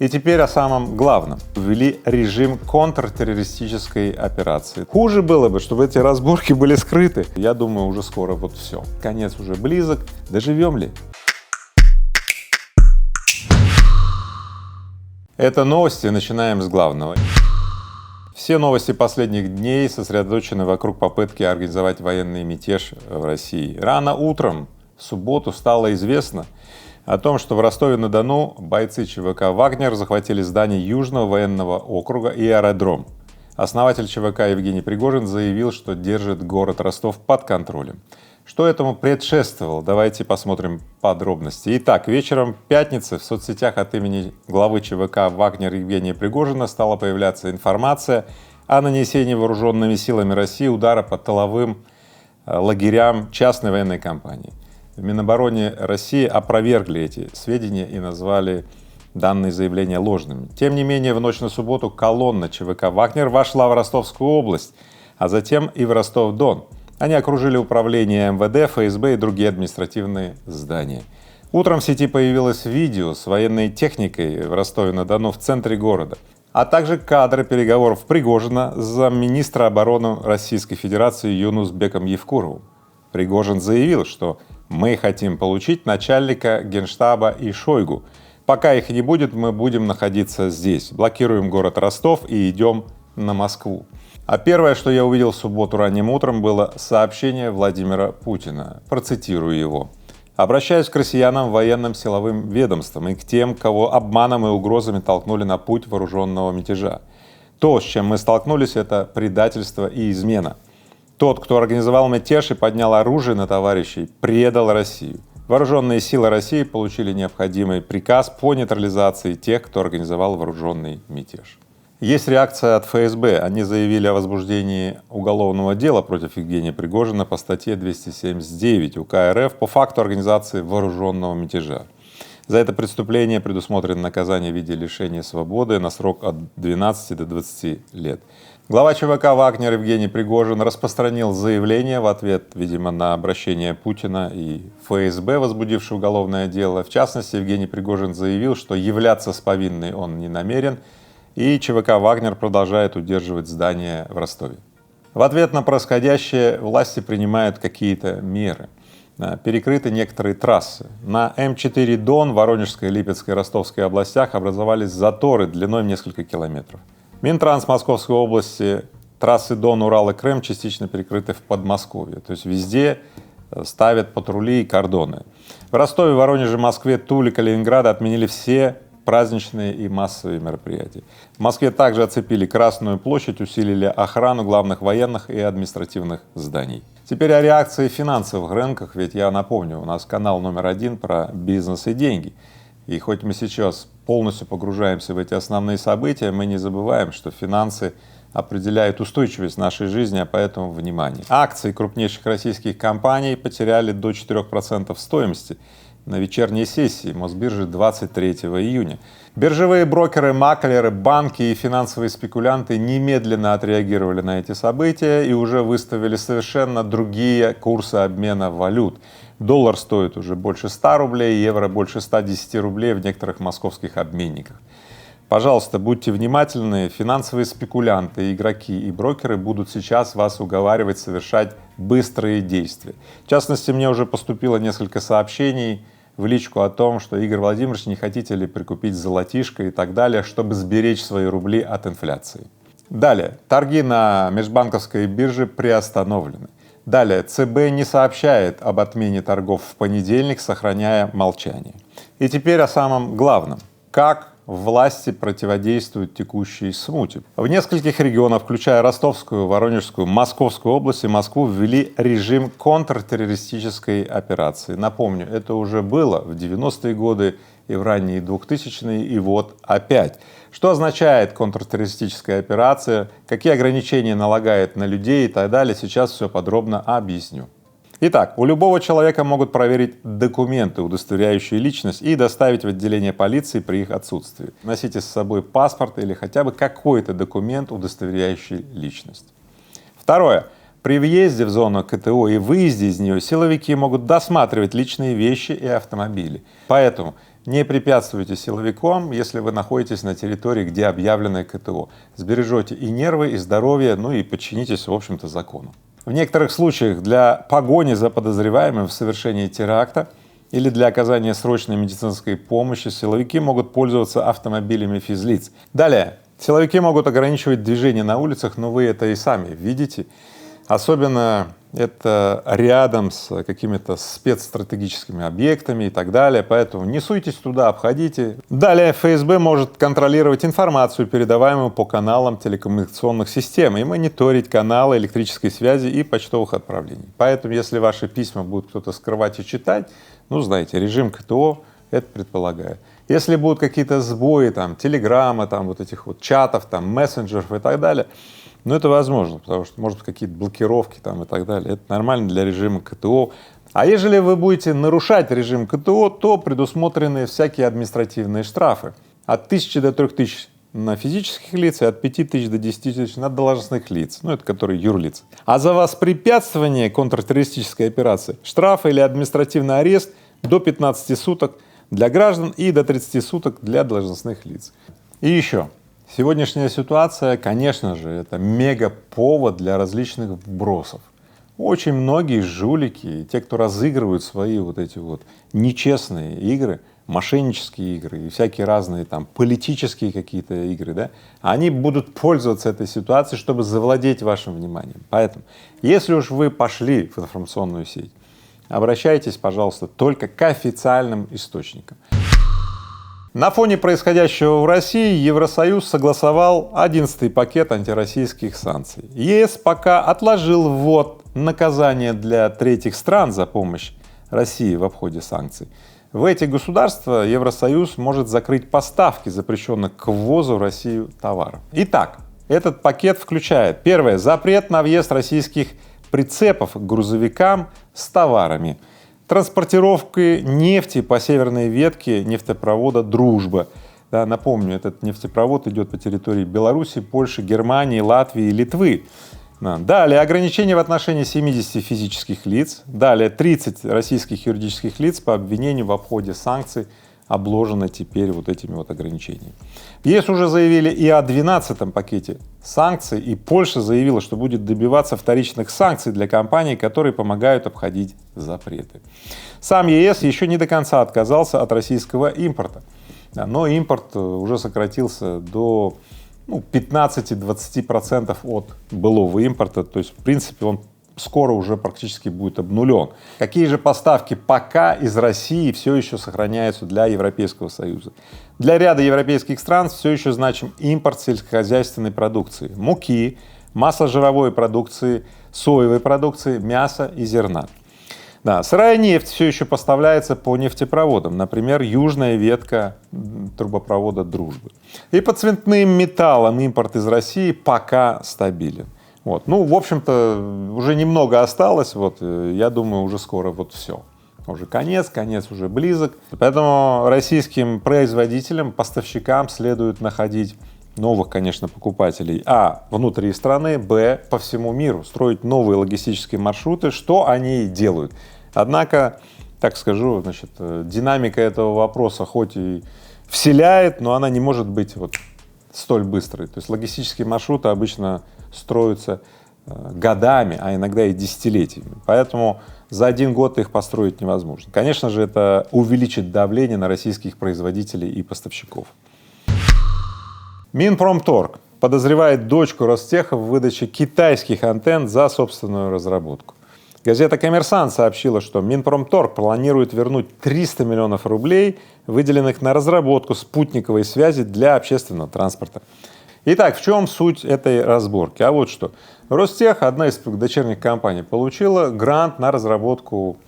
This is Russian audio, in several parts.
И теперь о самом главном. Ввели режим контртеррористической операции. Хуже было бы, чтобы эти разборки были скрыты. Я думаю, уже скоро вот все. Конец уже близок. Доживем ли? Это новости. Начинаем с главного. Все новости последних дней сосредоточены вокруг попытки организовать военный мятеж в России. Рано утром в субботу стало известно о том, что в Ростове-на-Дону бойцы ЧВК «Вагнер» захватили здание Южного военного округа и аэродром. Основатель ЧВК Евгений Пригожин заявил, что держит город Ростов под контролем. Что этому предшествовало? Давайте посмотрим подробности. Итак, вечером пятницы в соцсетях от имени главы ЧВК «Вагнер» Евгения Пригожина стала появляться информация о нанесении вооруженными силами России удара по тыловым лагерям частной военной компании. В Минобороны России опровергли эти сведения и назвали данные заявления ложными. Тем не менее, в ночь на субботу колонна ЧВК «Вагнер» вошла в Ростовскую область, а затем и в Ростов-Дон. Они окружили управление МВД, ФСБ и другие административные здания. Утром в сети появилось видео с военной техникой в Ростове-на-Дону в центре города, а также кадры переговоров Пригожина с замминистра обороны Российской Федерации Юнусбеком Евкуровым. Пригожин заявил, что «мы хотим получить начальника Генштаба и Шойгу. Пока их не будет, мы будем находиться здесь. Блокируем город Ростов и идем на Москву». А первое, что я увидел в субботу ранним утром, было сообщение Владимира Путина. Процитирую его. «Обращаюсь к россиянам, военным силовым ведомствам и к тем, кого обманом и угрозами толкнули на путь вооруженного мятежа. То, с чем мы столкнулись, это предательство и измена. Тот, кто организовал мятеж и поднял оружие на товарищей, предал Россию. Вооруженные силы России получили необходимый приказ по нейтрализации тех, кто организовал вооруженный мятеж». Есть реакция от ФСБ. Они заявили о возбуждении уголовного дела против Евгения Пригожина по статье 279 УК РФ по факту организации вооруженного мятежа. За это преступление предусмотрено наказание в виде лишения свободы на срок от 12 до 20 лет. Глава ЧВК «Вагнер» Евгений Пригожин распространил заявление в ответ, видимо, на обращение Путина и ФСБ, возбудивший уголовное дело. В частности, Евгений Пригожин заявил, что являться с повинной он не намерен, и ЧВК «Вагнер» продолжает удерживать здание в Ростове. В ответ на происходящее власти принимают какие-то меры. Перекрыты некоторые трассы. На М4 Дон в Воронежской, Липецкой и Ростовской областях образовались заторы длиной в несколько километров. Минтранс Московской области трассы Дон, Урал и Крым частично перекрыты в Подмосковье. То есть везде ставят патрули и кордоны. В Ростове, Воронеже, Москве, Туле, Калининграде отменили все праздничные и массовые мероприятия. В Москве также оцепили Красную площадь, усилили охрану главных военных и административных зданий. Теперь о реакции финансовых рынках, ведь я напомню, у нас канал номер 1 про бизнес и деньги. И хоть мы сейчас полностью погружаемся в эти основные события, мы не забываем, что финансы определяют устойчивость нашей жизни, а поэтому внимание. Акции крупнейших российских компаний потеряли до 4% стоимости на вечерней сессии Мосбиржи 23 июня. Биржевые брокеры, маклеры, банки и финансовые спекулянты немедленно отреагировали на эти события и уже выставили совершенно другие курсы обмена валют. Доллар стоит уже больше 100 рублей, евро больше 110 рублей в некоторых московских обменниках. Пожалуйста, будьте внимательны, финансовые спекулянты, игроки и брокеры будут сейчас вас уговаривать совершать быстрые действия. В частности, мне уже поступило несколько сообщений в личку о том, что Игорь Владимирович, не хотите ли прикупить золотишко и так далее, чтобы сберечь свои рубли от инфляции. Далее, торги на межбанковской бирже приостановлены. Далее, ЦБ не сообщает об отмене торгов в понедельник, сохраняя молчание. И теперь о самом главном. Как власти противодействуют текущей смуте. В нескольких регионах, включая Ростовскую, Воронежскую, Московскую область и Москву, ввели режим контртеррористической операции. Напомню, это уже было в 90-е годы и в ранние 2000-е, и вот опять. Что означает контртеррористическая операция, какие ограничения налагает на людей и так далее, сейчас все подробно объясню. Итак, у любого человека могут проверить документы, удостоверяющие личность, и доставить в отделение полиции при их отсутствии. Носите с собой паспорт или хотя бы какой-то документ, удостоверяющий личность. Второе. При въезде в зону КТО и выезде из нее силовики могут досматривать личные вещи и автомобили. Поэтому Не препятствуйте силовикам, если вы находитесь на территории, где объявлено КТО. Сбережете и нервы, и здоровье, ну и подчинитесь, в общем-то, закону. В некоторых случаях для погони за подозреваемым в совершении теракта или для оказания срочной медицинской помощи силовики могут пользоваться автомобилями физлиц. Далее. Силовики могут ограничивать движение на улицах, но вы это и сами видите. Особенно это рядом с какими-то спецстратегическими объектами и так далее, поэтому не суйтесь туда, обходите. Далее ФСБ может контролировать информацию, передаваемую по каналам телекоммуникационных систем, и мониторить каналы электрической связи и почтовых отправлений. Поэтому, если ваши письма будет кто-то скрывать и читать, ну, знаете, режим КТО это предполагает. Если будут какие-то сбои, там, телеграмма, там, вот этих вот чатов, там, мессенджеров и так далее, ну, это возможно, потому что, может быть, какие-то блокировки там и так далее. Это нормально для режима КТО. А если вы будете нарушать режим КТО, то предусмотрены всякие административные штрафы. От 1000 до 3000 на физических лиц и от 5000 до 10 тысяч на должностных лиц, ну, это которые юрлицы. А за воспрепятствование контртеррористической операции штраф или административный арест до 15 суток для граждан и до 30 суток для должностных лиц. И еще. Сегодняшняя ситуация, конечно же, это мега-повод для различных вбросов. Очень многие жулики, те, кто разыгрывают свои вот эти вот нечестные игры, мошеннические игры и всякие разные там политические какие-то игры, да, они будут пользоваться этой ситуацией, чтобы завладеть вашим вниманием. Поэтому, если уж вы пошли в информационную сеть, обращайтесь, пожалуйста, только к официальным источникам. На фоне происходящего в России Евросоюз согласовал 11-й пакет антироссийских санкций. ЕС пока отложил ввод наказания для третьих стран за помощь России в обходе санкций. В эти государства Евросоюз может закрыть поставки запрещенных к ввозу в Россию товаров. Итак, этот пакет включает: первое — запрет на въезд российских прицепов к грузовикам с товарами, транспортировкой нефти по северной ветке нефтепровода «Дружба». Да, напомню, этот нефтепровод идет по территории Беларуси, Польши, Германии, Латвии и Литвы. Да. Далее ограничения в отношении 70 физических лиц. Далее 30 российских юридических лиц по обвинению в обходе санкций обложены теперь вот этими вот ограничениями. ЕС уже заявили и о 12-м пакете санкций, и Польша заявила, что будет добиваться вторичных санкций для компаний, которые помогают обходить запреты. Сам ЕС еще не до конца отказался от российского импорта, но импорт уже сократился до 15-20% от былого импорта, то есть в принципе он скоро уже практически будет обнулен. Какие же поставки пока из России все еще сохраняются для Европейского Союза? Для ряда европейских стран все еще значим импорт сельскохозяйственной продукции, муки, масложировой продукции, соевой продукции, мяса и зерна. Да, сырая нефть все еще поставляется по нефтепроводам, например, южная ветка трубопровода «Дружбы». И по цветным металлам импорт из России пока стабилен. Вот. Ну, в общем-то, уже немного осталось, вот, я думаю, уже скоро вот все. Уже конец уже близок. Поэтому российским производителям, поставщикам следует находить новых, конечно, покупателей, внутри страны, по всему миру, строить новые логистические маршруты, что они и делают. Однако, так скажу, значит, динамика этого вопроса хоть и вселяет, но она не может быть вот столь быстрой. То есть логистические маршруты обычно строятся годами, а иногда и десятилетиями. Поэтому за один год их построить невозможно. Конечно же, это увеличит давление на российских производителей и поставщиков. Минпромторг подозревает дочку Ростеха в выдаче китайских антенн за собственную разработку. Газета «Коммерсант» сообщила, что Минпромторг планирует вернуть 300 миллионов рублей, выделенных на разработку спутниковой связи для общественного транспорта. Итак, в чем суть этой разборки? А вот что. Ростех, одна из дочерних компаний, получила грант на разработку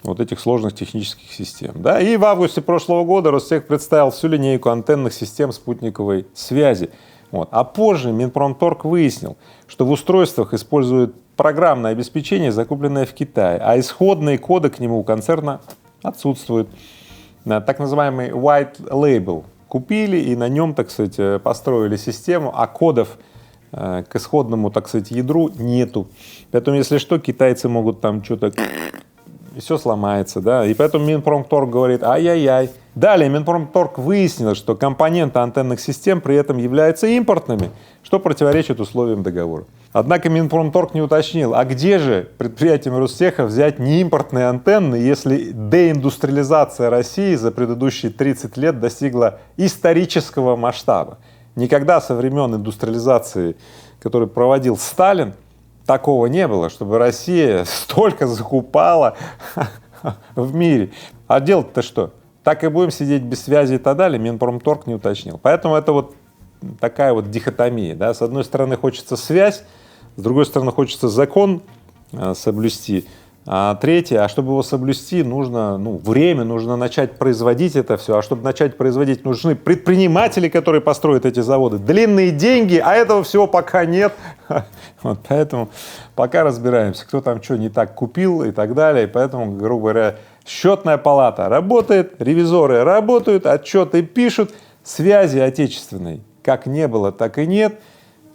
вот этих сложных технических систем. Да? И в августе прошлого года Ростех представил всю линейку антенных систем спутниковой связи. Вот. А позже Минпромторг выяснил, что в устройствах используют программное обеспечение, закупленное в Китае, а исходные коды к нему у концерна отсутствуют. Так называемый white label купили и на нем, так сказать, построили систему, а кодов к исходному, так сказать, ядру нету. Поэтому, если что, китайцы могут там что-то и все сломается, да, и поэтому Минпромторг говорит: ай-яй-яй. Далее Минпромторг выяснил, что компоненты антенных систем при этом являются импортными, что противоречит условиям договора. Однако Минпромторг не уточнил, а где же предприятиям Ростеха взять неимпортные антенны, если деиндустриализация России за предыдущие 30 лет достигла исторического масштаба. Никогда со времен индустриализации, которую проводил Сталин, такого не было, чтобы Россия столько закупала в мире. А делать-то что? Так и будем сидеть без связи и так далее, Минпромторг не уточнил. Поэтому это вот такая вот дихотомия, да? С одной стороны хочется связь, с другой стороны хочется закон соблюсти, а третье, чтобы его соблюсти, нужно время, нужно начать производить это все, а чтобы начать производить, нужны предприниматели, которые построят эти заводы, длинные деньги, а этого всего пока нет. Вот поэтому пока разбираемся, кто там что не так купил и так далее, и поэтому, грубо говоря, счетная палата работает, ревизоры работают, отчеты пишут, связи отечественной как не было, так и нет,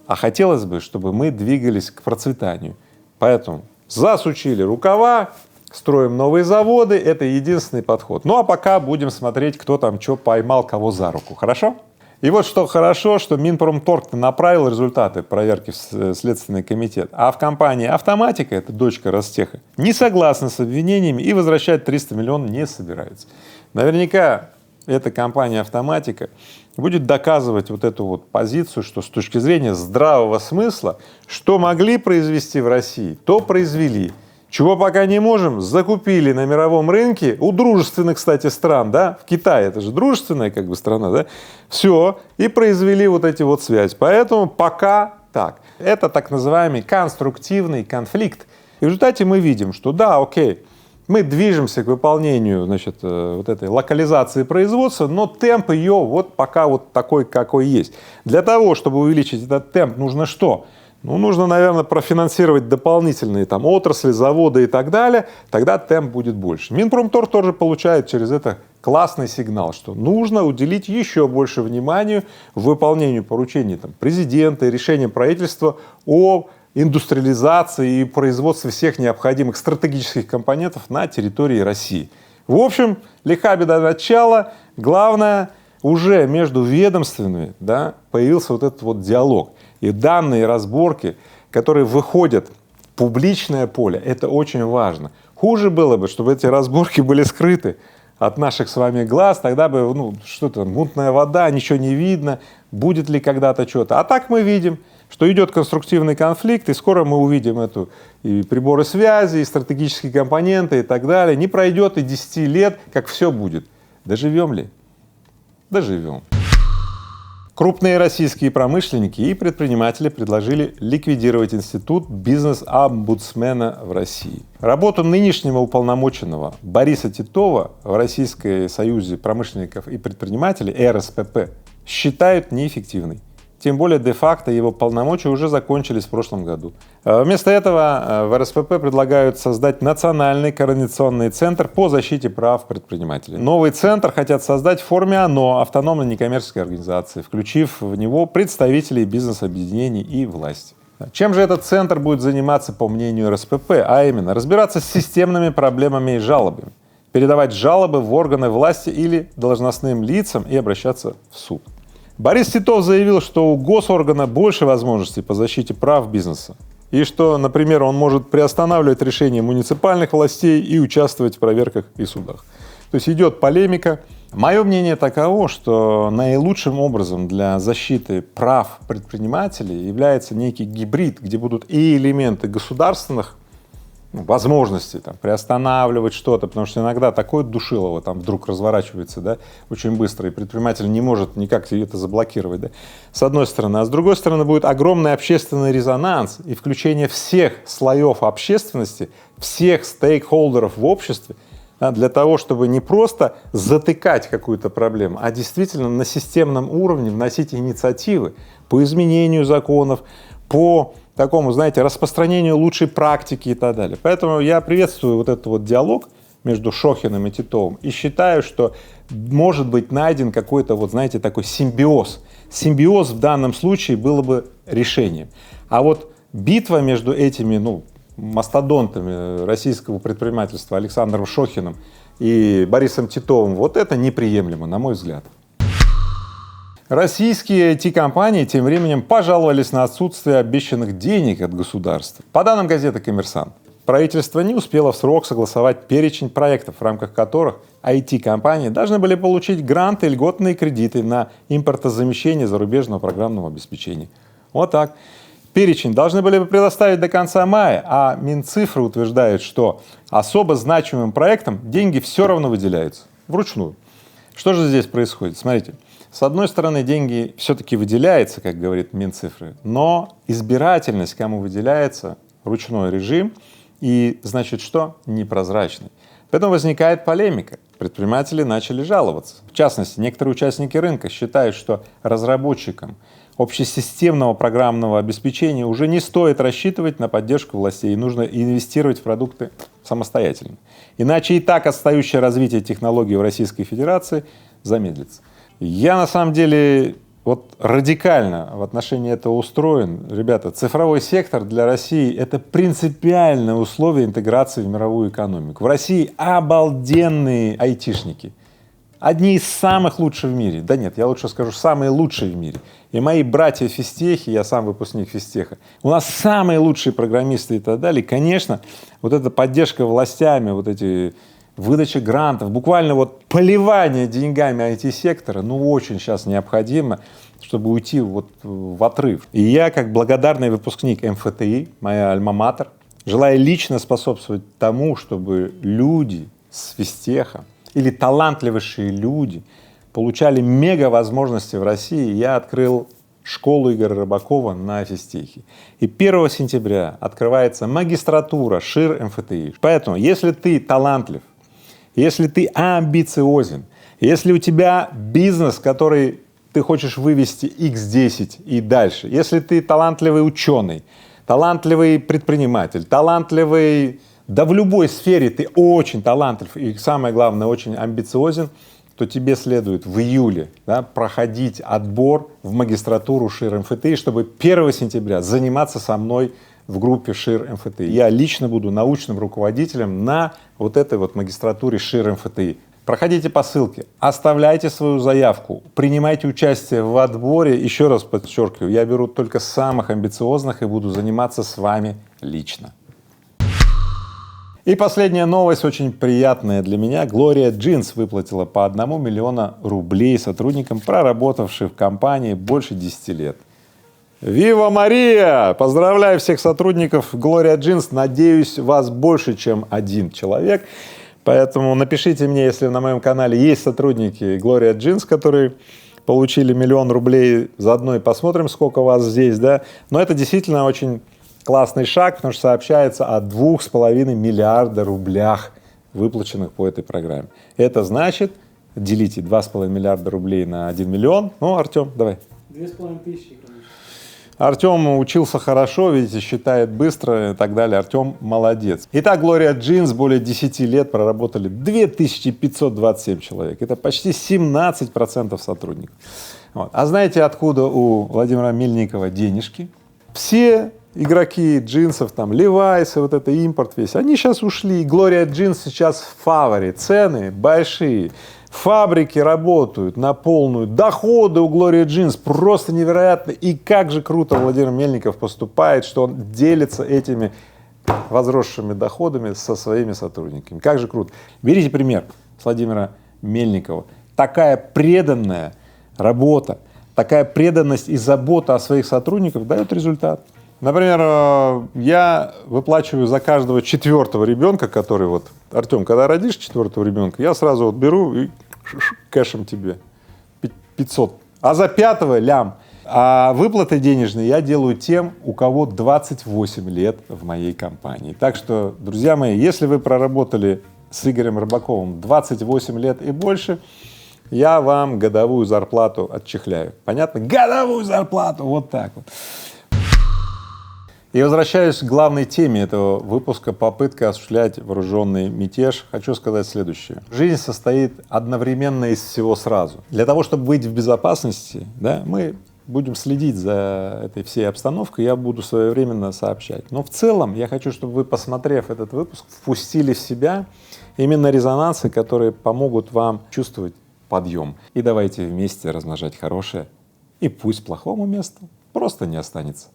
а хотелось бы, чтобы мы двигались к процветанию. Поэтому засучили рукава, строим новые заводы, это единственный подход. Ну а пока будем смотреть, кто там что поймал, кого за руку, хорошо? И вот что хорошо, что Минпромторг направил результаты проверки в Следственный комитет, а в компании «Автоматика», это дочка Ростеха, не согласна с обвинениями и возвращать 300 миллионов не собирается. Наверняка эта компания «Автоматика» будет доказывать вот эту вот позицию, что с точки зрения здравого смысла, что могли произвести в России, то произвели. Чего пока не можем, закупили на мировом рынке, у дружественных, кстати, стран, да, в Китае, это же дружественная как бы страна, да, все, и произвели вот эти вот связи. Поэтому пока так. Это так называемый конструктивный конфликт. И в результате мы видим, что да, окей, мы движемся к выполнению, значит, вот этой локализации производства, но темп ее вот пока вот такой, какой есть. Для того, чтобы увеличить этот темп, нужно что? Ну, нужно, наверное, профинансировать дополнительные там отрасли, заводы и так далее, тогда темп будет больше. Минпромторг тоже получает через это классный сигнал, что нужно уделить еще больше внимания выполнению поручений там президента и решениям правительства о индустриализации и производстве всех необходимых стратегических компонентов на территории России. В общем, лиха беда начала. Главное, уже между ведомствами, да, появился вот этот вот диалог. И данные разборки, которые выходят в публичное поле, это очень важно. Хуже было бы, чтобы эти разборки были скрыты от наших с вами глаз, тогда бы, что-то, мутная вода, ничего не видно, будет ли когда-то что-то. А так мы видим, что идет конструктивный конфликт, и скоро мы увидим эту и приборы связи, и стратегические компоненты, и так далее. Не пройдет и 10 лет, как все будет. Доживем ли? Доживем. Крупные российские промышленники и предприниматели предложили ликвидировать институт бизнес-омбудсмена в России. Работу нынешнего уполномоченного Бориса Титова в Российском союзе промышленников и предпринимателей РСПП считают неэффективной. Тем более де-факто его полномочия уже закончились в прошлом году. Вместо этого в РСПП предлагают создать национальный координационный центр по защите прав предпринимателей. Новый центр хотят создать в форме ОНО, автономной некоммерческой организации, включив в него представителей бизнес-объединений и власти. Чем же этот центр будет заниматься, по мнению РСПП, а именно разбираться с системными проблемами и жалобами, передавать жалобы в органы власти или должностным лицам и обращаться в суд. Борис Титов заявил, что у госоргана больше возможностей по защите прав бизнеса и что, например, он может приостанавливать решения муниципальных властей и участвовать в проверках и судах. То есть идет полемика. Мое мнение таково, что наилучшим образом для защиты прав предпринимателей является некий гибрид, где будут и элементы государственных возможности там приостанавливать что-то, потому что иногда такое душилово там вдруг разворачивается, да, очень быстро, и предприниматель не может никак это заблокировать, да, с одной стороны. А с другой стороны будет огромный общественный резонанс и включение всех слоев общественности, всех стейкхолдеров в обществе, да, для того, чтобы не просто затыкать какую-то проблему, а действительно на системном уровне вносить инициативы по изменению законов, по такому, знаете, распространению лучшей практики и так далее. Поэтому я приветствую вот этот вот диалог между Шохиным и Титовым и считаю, что может быть найден какой-то вот, знаете, такой симбиоз. Симбиоз в данном случае было бы решением. А вот битва между этими, мастодонтами российского предпринимательства Александром Шохиным и Борисом Титовым, вот это неприемлемо, на мой взгляд. Российские IT-компании тем временем пожаловались на отсутствие обещанных денег от государства. По данным газеты «Коммерсант», правительство не успело в срок согласовать перечень проектов, в рамках которых IT-компании должны были получить гранты и льготные кредиты на импортозамещение зарубежного программного обеспечения. Вот так. Перечень должны были бы предоставить до конца мая, а Минцифры утверждает, что особо значимым проектам деньги все равно выделяются вручную. Что же здесь происходит? Смотрите, с одной стороны, деньги все-таки выделяются, как говорит Минцифры, но избирательность, кому выделяется, ручной режим, и значит что? Непрозрачный. Поэтому возникает полемика. Предприниматели начали жаловаться. В частности, некоторые участники рынка считают, что разработчикам общесистемного программного обеспечения уже не стоит рассчитывать на поддержку властей, и нужно инвестировать в продукты самостоятельно. Иначе и так отстающее развитие технологий в Российской Федерации замедлится. Я на самом деле вот радикально в отношении этого устроен. Ребята, цифровой сектор для России — это принципиальное условие интеграции в мировую экономику. В России обалденные айтишники. Одни из самых лучших в мире. Да нет, я лучше скажу, самые лучшие в мире. И мои братья-физтехи, я сам выпускник физтеха, у нас самые лучшие программисты и так далее. И, конечно, вот эта поддержка властями, вот эти выдача грантов, буквально вот поливание деньгами IT-сектора, ну, очень сейчас необходимо, чтобы уйти вот в отрыв. И я, как благодарный выпускник МФТИ, моя альма-матер, желаю лично способствовать тому, чтобы люди с физтеха или талантливейшие люди получали мега возможности в России. Я открыл школу Игоря Рыбакова на физтехе. И 1 сентября открывается магистратура ШИР МФТИ. Поэтому, если ты талантлив, если ты амбициозен, если у тебя бизнес, который ты хочешь вывести X10 и дальше, если ты талантливый ученый, талантливый предприниматель, талантливый, да в любой сфере ты очень талантлив и, самое главное, очень амбициозен, то тебе следует в июле, да, проходить отбор в магистратуру ШИР МФТИ, чтобы 1 сентября заниматься со мной в группе ШИР МФТИ. Я лично буду научным руководителем на вот этой вот магистратуре ШИР МФТИ. Проходите по ссылке, оставляйте свою заявку, принимайте участие в отборе. Еще раз подчеркиваю, я беру только самых амбициозных и буду заниматься с вами лично. И последняя новость, очень приятная для меня. Gloria Jeans выплатила по 1 миллиона рублей сотрудникам, проработавшим в компании больше 10 лет. Вива Мария! Поздравляю всех сотрудников Gloria Jeans. Надеюсь, вас больше, чем один человек. Поэтому напишите мне, если на моем канале есть сотрудники Gloria Jeans, которые получили 1 миллион рублей, заодно и посмотрим, сколько вас здесь, да. Но это действительно очень классный шаг, потому что сообщается о 2,5 миллиарда рублях, выплаченных по этой программе. Это значит, делите 2,5 миллиарда рублей на 1 миллион. Ну, Артем, давай. 2500, конечно. Артем учился хорошо, видите, считает быстро и так далее. Артем молодец. Итак, Gloria Jeans более 10 лет проработали 2527 человек. Это почти 17% сотрудников. Вот. А знаете, откуда у Владимира Мельникова денежки? Все игроки джинсов, там, Levi's, вот это импорт весь, они сейчас ушли. Gloria Jeans сейчас в фаворе, цены большие. Фабрики работают на полную, доходы у Gloria Jeans просто невероятны. И как же круто Владимир Мельников поступает, что он делится этими возросшими доходами со своими сотрудниками. Как же круто. Берите пример с Владимира Мельникова. Такая преданная работа, такая преданность и забота о своих сотрудниках дает результат. Например, я выплачиваю за каждого 4-го ребенка, который вот, Артем, когда родишь 4-го ребенка, я сразу вот беру и кэшем тебе 500, а за 5-го лям. А выплаты денежные я делаю тем, у кого 28 лет в моей компании. Так что, друзья мои, если вы проработали с Игорем Рыбаковым 28 лет и больше, я вам годовую зарплату отчехляю. Понятно? Годовую зарплату! Вот так вот. И возвращаюсь к главной теме этого выпуска — попытка осуществлять вооруженный мятеж. Хочу сказать следующее. Жизнь состоит одновременно из всего сразу. Для того, чтобы быть в безопасности, да, мы будем следить за этой всей обстановкой, я буду своевременно сообщать. Но в целом я хочу, чтобы вы, посмотрев этот выпуск, впустили в себя именно резонансы, которые помогут вам чувствовать подъем. И давайте вместе размножать хорошее, и пусть плохому месту просто не останется.